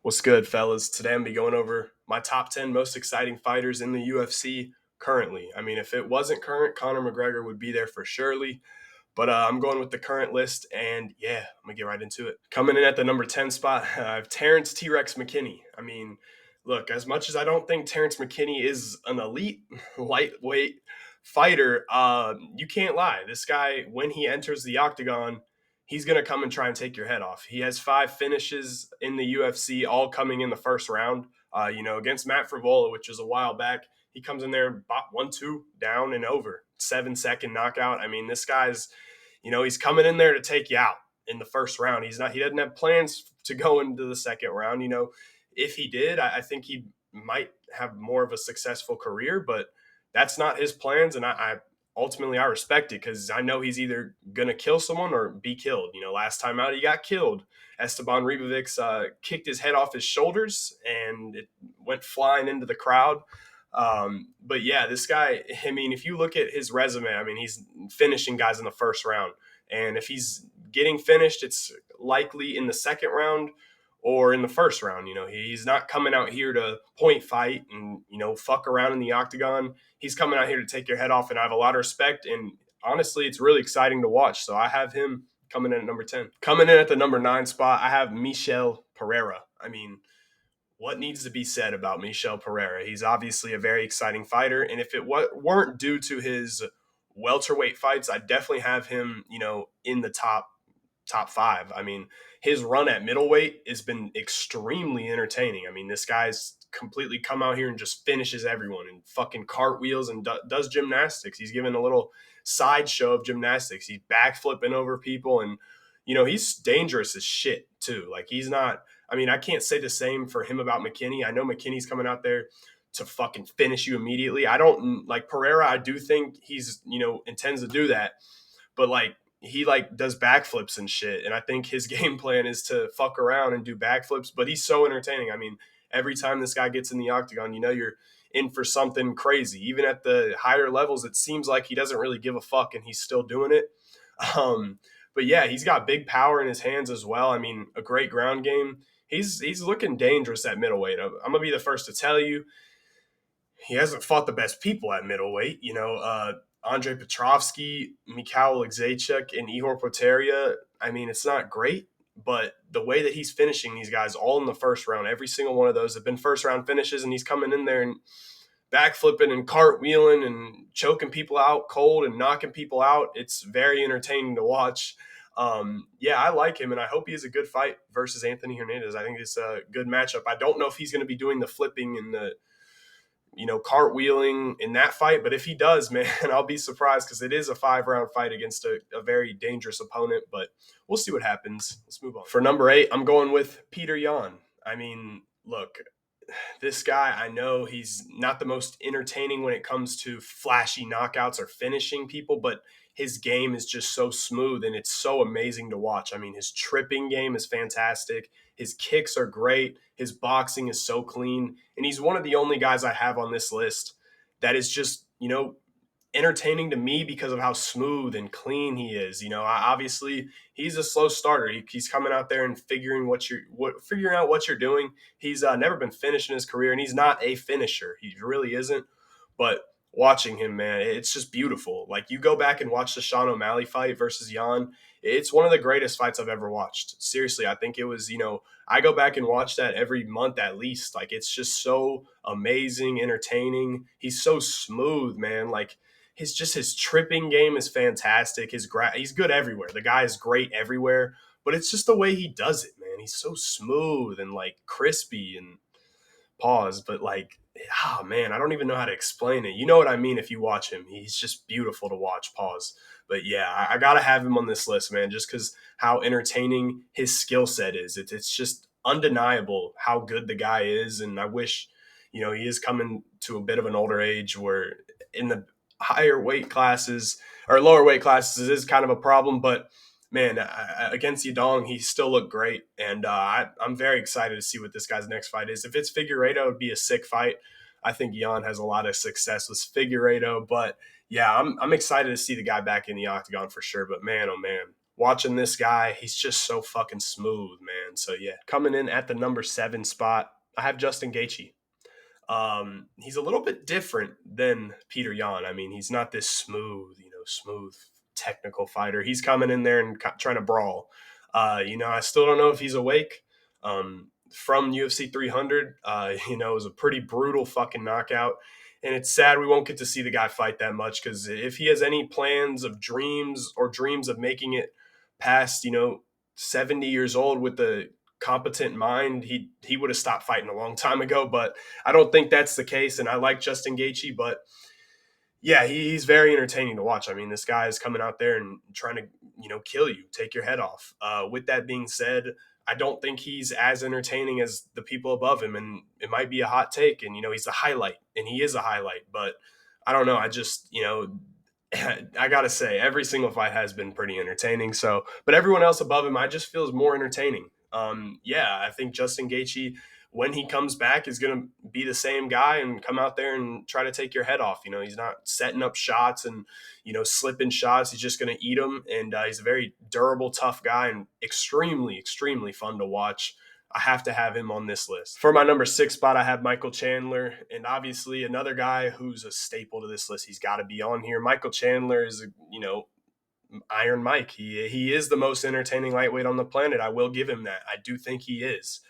What's good, fellas? Today I'm gonna be going over my top 10 most exciting fighters in the UFC currently. I mean, if it wasn't current, Conor McGregor would be there for surely. But I'm going with the current list, and yeah, I'm gonna get right into it. Coming in at the number 10 spot, I have Terrence T Rex McKinney. I mean, look, as much as I don't think Terrence McKinney is an elite lightweight fighter, you can't lie. This guy, when he enters the octagon, he's gonna come and try and take your head off. He has 5 finishes in the UFC, all coming in the first round. Against Matt Frivola, which was a while back. He comes in there, bop 1-2, down and over. 7-second knockout. I mean, this guy's, he's coming in there to take you out in the first round. He doesn't have plans to go into the second round. If he did, I think he might have more of a successful career, but that's not his plans. And I ultimately I respect it because I know he's either gonna kill someone or be killed. Last time out he got killed. Esteban Ribovics kicked his head off his shoulders and it went flying into the crowd. But yeah, this guy, I mean, if you look at his resume, I mean, he's finishing guys in the first round. And if he's getting finished, it's likely in the second round or in the first round. He's not coming out here to point fight and, fuck around in the octagon. He's coming out here to take your head off. And I have a lot of respect. And honestly, it's really exciting to watch. So I have him coming in at number 10. Coming in at the number 9 spot, I have Michel Pereira. I mean, what needs to be said about Michel Pereira? He's obviously a very exciting fighter, and if it weren't due to his welterweight fights, I definitely have him, in the top five. I mean, his run at middleweight has been extremely entertaining. I mean, this guy's completely come out here and just finishes everyone and fucking cartwheels and does gymnastics. He's given a little sideshow of gymnastics. He's backflipping over people and he's dangerous as shit too. Like he's not. I mean, I can't say the same for him about McKinney. I know McKinney's coming out there to fucking finish you immediately. I don't like Pereira. I do think he's intends to do that, but like he like does backflips and shit. And I think his game plan is to fuck around and do backflips. But he's so entertaining. I mean, every time this guy gets in the octagon, you're in for something crazy. Even at the higher levels, it seems like he doesn't really give a fuck, and he's still doing it. Um, but yeah, he's got big power in his hands as well. I mean, a great ground game. He's looking dangerous at middleweight. I'm gonna be the first to tell you he hasn't fought the best people at middleweight. Andre Petrovsky, Mikhail Zaitchuk, and Ihor Poteria. I mean, it's not great, but the way that he's finishing these guys all in the first round, every single one of those have been first round finishes, and he's coming in there and backflipping and cartwheeling and choking people out cold and knocking people out. It's very entertaining to watch. Yeah, I like him, and I hope he has a good fight versus Anthony Hernandez. I think it's a good matchup. I don't know if he's going to be doing the flipping and the cartwheeling in that fight, but if he does, man, I'll be surprised because it is a 5-round fight against a very dangerous opponent. But we'll see what happens. Let's move on. For number 8, I'm going with Peter Yan. I mean, look, this guy, I know he's not the most entertaining when it comes to flashy knockouts or finishing people, but his game is just so smooth and it's so amazing to watch. I mean, his tripping game is fantastic. His kicks are great. His boxing is so clean. And he's one of the only guys I have on this list that is just, entertaining to me because of how smooth and clean he is. Obviously he's a slow starter. He's coming out there and figuring out what you're doing. He's never been finished in his career, and he's not a finisher. He really isn't. But watching him, man, it's just beautiful. Like you go back and watch the Sean O'Malley fight versus Jan. It's one of the greatest fights I've ever watched. Seriously, I think it was. I go back and watch that every month at least. Like it's just so amazing, entertaining. He's so smooth, man. Like his tripping game is fantastic. He's good everywhere. The guy is great everywhere, but it's just the way he does it, man. He's so smooth and like crispy and pause, but like, oh man, I don't even know how to explain it. You know what I mean if you watch him. He's just beautiful to watch. Pause. But yeah, I gotta have him on this list, man, just because how entertaining his skill set is. It's just undeniable how good the guy is, and I wish, he is coming to a bit of an older age where in the higher weight classes or lower weight classes is kind of a problem, but man, against Yadong, he still looked great. And I'm very excited to see what this guy's next fight is. If it's Figueiredo, it would be a sick fight. I think Jan has a lot of success with Figueiredo. But yeah, I'm excited to see the guy back in the octagon for sure. But man, oh man, watching this guy. He's just so fucking smooth, man. So yeah, coming in at the number 7 spot, I have Justin Gaethje. He's a little bit different than Peter Yan. I mean, he's not this smooth technical fighter. He's coming in there and trying to brawl. I still don't know if he's awake. From UFC 300, it was a pretty brutal fucking knockout. And it's sad we won't get to see the guy fight that much, because if he has any plans of dreams of making it past, 70 years old with the competent mind, he would have stopped fighting a long time ago. But I don't think that's the case. And I like Justin Gaethje, but yeah, he's very entertaining to watch. I mean, this guy is coming out there and trying to, kill you, take your head off. With that being said, I don't think he's as entertaining as the people above him. And it might be a hot take. And, he's a highlight, and he is a highlight. But I don't know. I just, I got to say, every single fight has been pretty entertaining. So, but everyone else above him, I just feels more entertaining. Yeah, I think Justin Gaethje, when he comes back, is going to be the same guy and come out there and try to take your head off. He's not setting up shots and, slipping shots. He's just going to eat them. And he's a very durable, tough guy and extremely, extremely fun to watch. I have to have him on this list. For my number 6 spot, I have Michael Chandler. And obviously another guy who's a staple to this list. He's got to be on here. Michael Chandler is, Iron Mike. He is the most entertaining lightweight on the planet. I will give him that. I do think he is.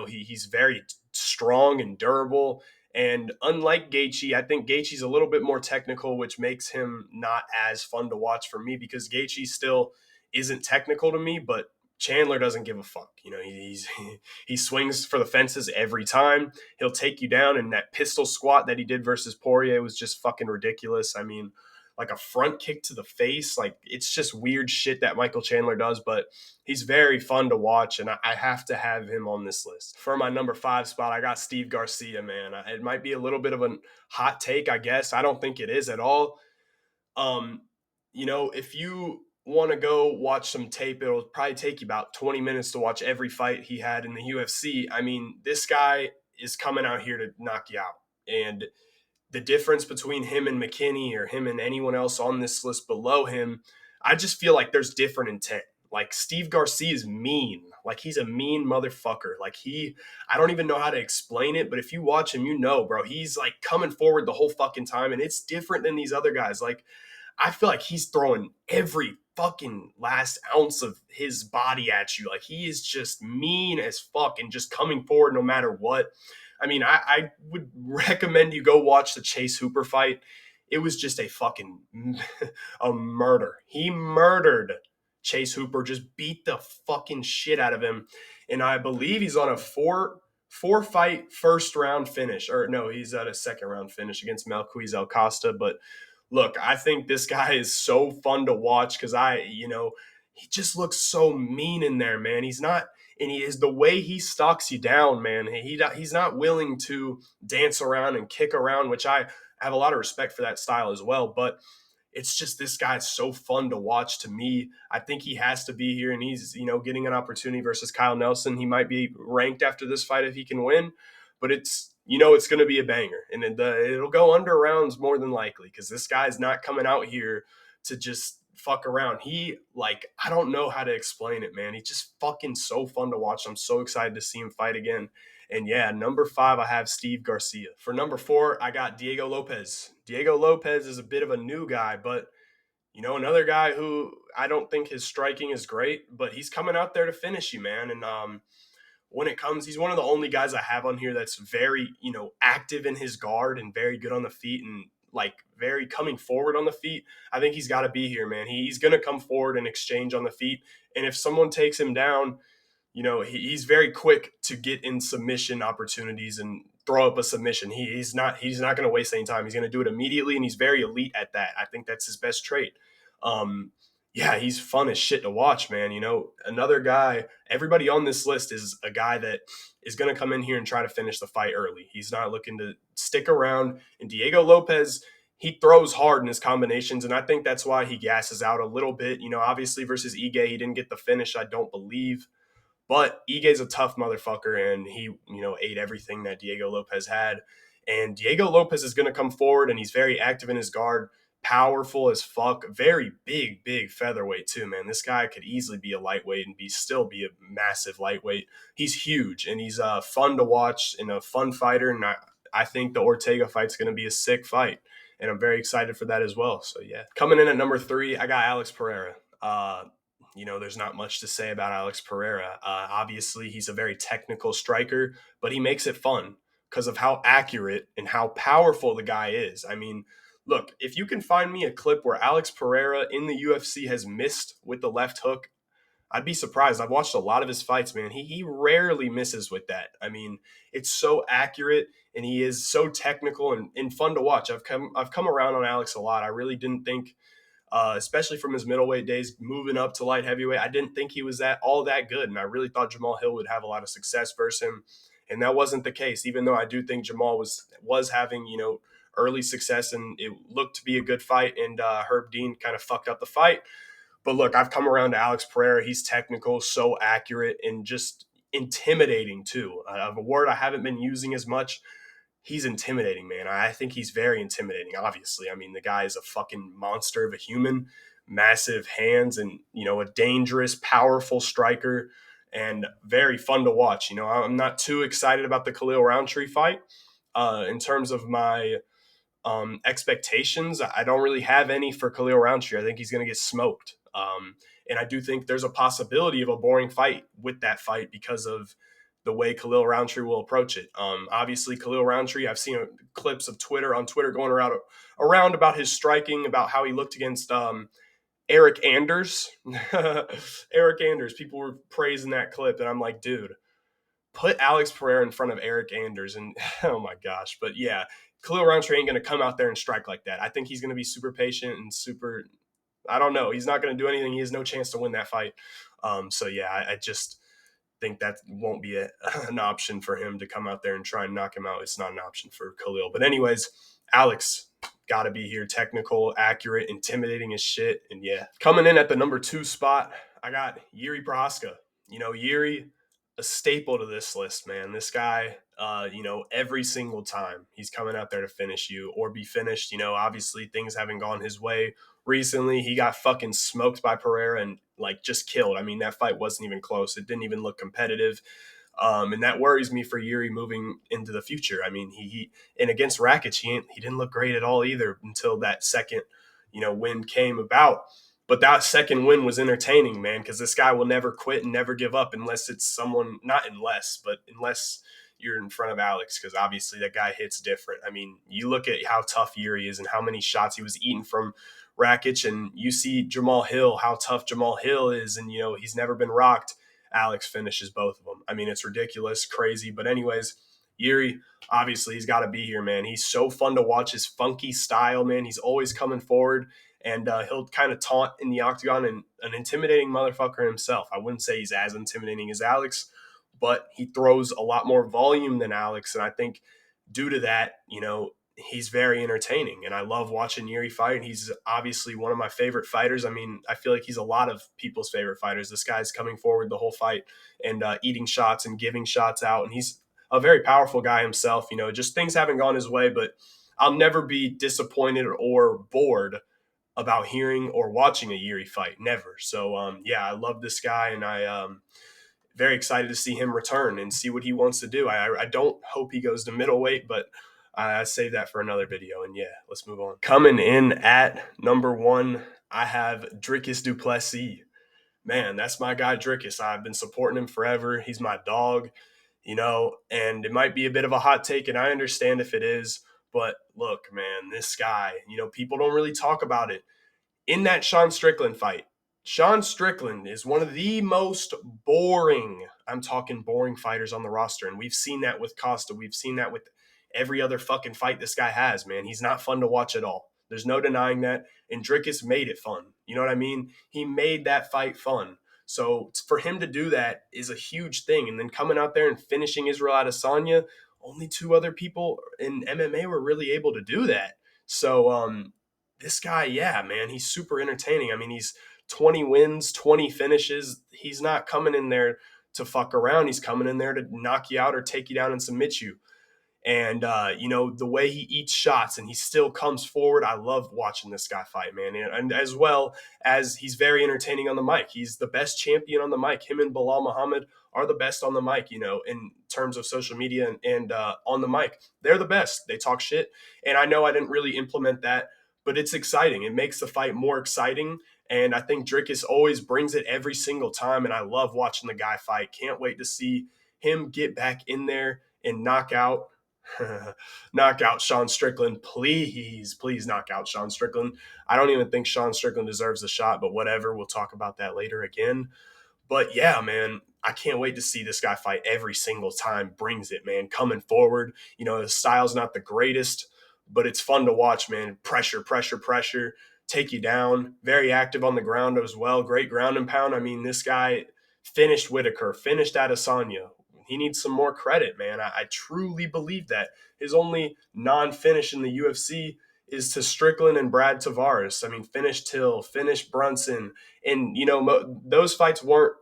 He's very strong and durable. And unlike Gaethje, I think Gaethje's a little bit more technical, which makes him not as fun to watch for me, because Gaethje still isn't technical to me, but Chandler doesn't give a fuck. He swings for the fences every time. He'll take you down, and that pistol squat that he did versus Poirier was just fucking ridiculous. I mean, like a front kick to the face. Like, it's just weird shit that Michael Chandler does, but he's very fun to watch, and I have to have him on this list. For my number 5 spot, I got Steve Garcia, man. It might be a little bit of a hot take, I guess. I don't think it is at all. If you want to go watch some tape, it'll probably take you about 20 minutes to watch every fight he had in the UFC. I mean, this guy is coming out here to knock you out. And the difference between him and McKinney, or him and anyone else on this list below him, I just feel like there's different intent. Like, Steve Garcia is mean. Like, he's a mean motherfucker. Like, I don't even know how to explain it, but if you watch him, bro, he's like coming forward the whole fucking time, and it's different than these other guys. Like, I feel like he's throwing every fucking last ounce of his body at you. Like, he is just mean as fuck and just coming forward no matter what. I mean, I would recommend you go watch the Chase Hooper fight. It was just a fucking a murder. He murdered Chase Hooper, just beat the fucking shit out of him. And I believe he's on a four fight first round finish. Or no, he's at a second round finish against Melquiz Alcosta. But look, I think this guy is so fun to watch, because he just looks so mean in there, man. He's not, and he is the way he stalks you down, man. He's not willing to dance around and kick around, which I have a lot of respect for that style as well. But it's just, this guy's so fun to watch to me. I think he has to be here, and he's, getting an opportunity versus Kyle Nelson. He might be ranked after this fight if he can win, but it's going to be a banger, and it'll go under rounds more than likely, because this guy's not coming out here to just fuck around. I don't know how to explain it, man. He's just fucking so fun to watch. I'm so excited to see him fight again. And yeah, number 5, I have Steve Garcia. For number 4, I got Diego Lopez. Diego Lopez is a bit of a new guy, but another guy who I don't think his striking is great, but he's coming out there to finish you, man. And when it comes, he's one of the only guys I have on here that's very, active in his guard and very good on the feet, and like very coming forward on the feet. I think he's got to be here, man. He's going to come forward and exchange on the feet. And if someone takes him down, he's very quick to get in submission opportunities and throw up a submission. He's not going to waste any time. He's going to do it immediately, and he's very elite at that. I think that's his best trait. Yeah, he's fun as shit to watch, man. Another guy, everybody on this list is a guy that is going to come in here and try to finish the fight early. He's not looking to stick around. And Diego Lopez, he throws hard in his combinations, and I think that's why he gasses out a little bit. Obviously versus Ige, he didn't get the finish, I don't believe. But Ige's a tough motherfucker, and he, ate everything that Diego Lopez had. And Diego Lopez is going to come forward, and he's very active in his guard, powerful as fuck, very big featherweight too, man. This guy could easily be a lightweight and still be a massive lightweight. He's huge and he's fun to watch and a fun fighter. And I think the Ortega fight's going to be a sick fight, and I'm very excited for that as well. So yeah, coming in at number 3, I got Alex Pereira. There's not much to say about Alex Pereira. Obviously, he's a very technical striker, but he makes it fun because of how accurate and how powerful the guy is. I mean, look, if you can find me a clip where Alex Pereira in the UFC has missed with the left hook, I'd be surprised. I've watched a lot of his fights, man. He rarely misses with that. I mean, it's so accurate and he is so technical and fun to watch. I've come around on Alex a lot. I really didn't think, especially from his middleweight days, moving up to light heavyweight, I didn't think he was that good, and I really thought Jamal Hill would have a lot of success versus him, and that wasn't the case. Even though I do think Jamal was having early success, and it looked to be a good fight, and Herb Dean kind of fucked up the fight. But look, I've come around to Alex Pereira. He's technical, so accurate, and just intimidating too. A word I haven't been using as much. He's intimidating, man. I think he's very intimidating. Obviously, I mean, the guy is a fucking monster of a human, massive hands, and a dangerous, powerful striker, and very fun to watch. I'm not too excited about the Khalil Roundtree fight. In terms of my expectations, I don't really have any for Khalil Roundtree. I think he's going to get smoked. And I do think there's a possibility of a boring fight with that fight because of the way Khalil Roundtree will approach it. Obviously, Khalil Roundtree, I've seen clips of Twitter going around about his striking, about how he looked against Eric Anders. Eric Anders, people were praising that clip, and I'm like, dude, put Alex Pereira in front of Eric Anders, and oh my gosh. But yeah, Khalil Roundtree ain't going to come out there and strike like that. I think he's going to be super patient and super. I don't know. He's not going to do anything. He has no chance to win that fight. So yeah, I just think that won't be an option for him to come out there and try and knock him out. It's not an option for Khalil. But anyways, Alex got to be here. Technical, accurate, intimidating as shit. And yeah, coming in at the number 2 spot, I got Yuri Prohaska. Yuri, a staple to this list, man. This guy, every single time he's coming out there to finish you or be finished. Obviously things haven't gone his way recently. He got fucking smoked by Pereira and just killed. I mean, that fight wasn't even close. It didn't even look competitive. And that worries me for Yuri moving into the future. I mean, he and against Rakic, he didn't look great at all either until that second, win came about. But that second win was entertaining, man, because this guy will never quit and never give up unless it's someone, not unless you're in front of Alex, because obviously that guy hits different. I mean, you look at how tough Yuri is and how many shots he was eating from Rakic, and you see Jamal Hill, how tough Jamal Hill is, and he's never been rocked. Alex finishes both of them. I mean, it's ridiculous, crazy. But anyways, Yuri, obviously he's got to be here, man. He's so fun to watch. His funky style, man. He's always coming forward, and he'll kind of taunt in the octagon, and an intimidating motherfucker himself. I wouldn't say he's as intimidating as Alex, but he throws a lot more volume than Alex, and I think due to that, he's very entertaining, and I love watching Yuri fight. He's obviously one of my favorite fighters. I mean, I feel like he's a lot of people's favorite fighters. This guy's coming forward the whole fight and eating shots and giving shots out, and he's a very powerful guy himself. Just things haven't gone his way, but I'll never be disappointed or bored about hearing or watching a Yuri fight. Never. So, yeah, I love this guy, and I very excited to see him return and see what he wants to do. I don't hope he goes to middleweight, but I save that for another video. And yeah, let's move on. Coming in at number 1, I have Dricus du Plessis. Man, that's my guy, Dricus. I've been supporting him forever. He's my dog, and it might be a bit of a hot take, and I understand if it is. But look, man, this guy, people don't really talk about it. In that Sean Strickland fight, Sean Strickland is one of the most boring, I'm talking boring fighters on the roster. And we've seen that with Costa. We've seen that with every other fucking fight this guy has, man. He's not fun to watch at all. There's no denying that. And Dricus made it fun. You know what I mean? He made that fight fun. So for him to do that is a huge thing. And then coming out there and finishing Israel Adesanya, only 2 other people in MMA were really able to do that. So this guy, yeah, man, he's super entertaining. I mean, he's 20 wins, 20 finishes. He's not coming in there to fuck around. He's coming in there to knock you out or take you down and submit you. And the way he eats shots and he still comes forward. I love watching this guy fight, man. And as well as he's very entertaining on the mic. He's the best champion on the mic. Him and Bilal Muhammad are the best on the mic, in terms of social media and on the mic. They're the best. They talk shit. And I know I didn't really implement that, but it's exciting. It makes the fight more exciting. And I think Drickus always brings it every single time. And I love watching the guy fight. Can't wait to see him get back in there and knock out knock out Sean Strickland. Please knock out Sean Strickland. I don't even think Sean Strickland deserves a shot, but whatever. We'll talk about that later again. But yeah, man, I can't wait to see this guy fight every single time. Brings it, man. Coming forward. His style's not the greatest, but it's fun to watch, man. Pressure, pressure, pressure. Take you down. Very active on the ground as well. Great ground and pound. I mean, this guy finished Whitaker, finished Adesanya. He needs some more credit, man. I truly believe that. His only non-finish in the UFC is to Strickland and Brad Tavares. I mean, finish Till, finish Brunson, and those fights weren't,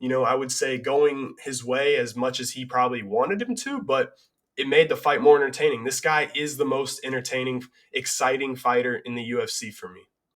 I would say going his way as much as he probably wanted him to, but it made the fight more entertaining. This guy is the most entertaining, exciting fighter in the UFC for me.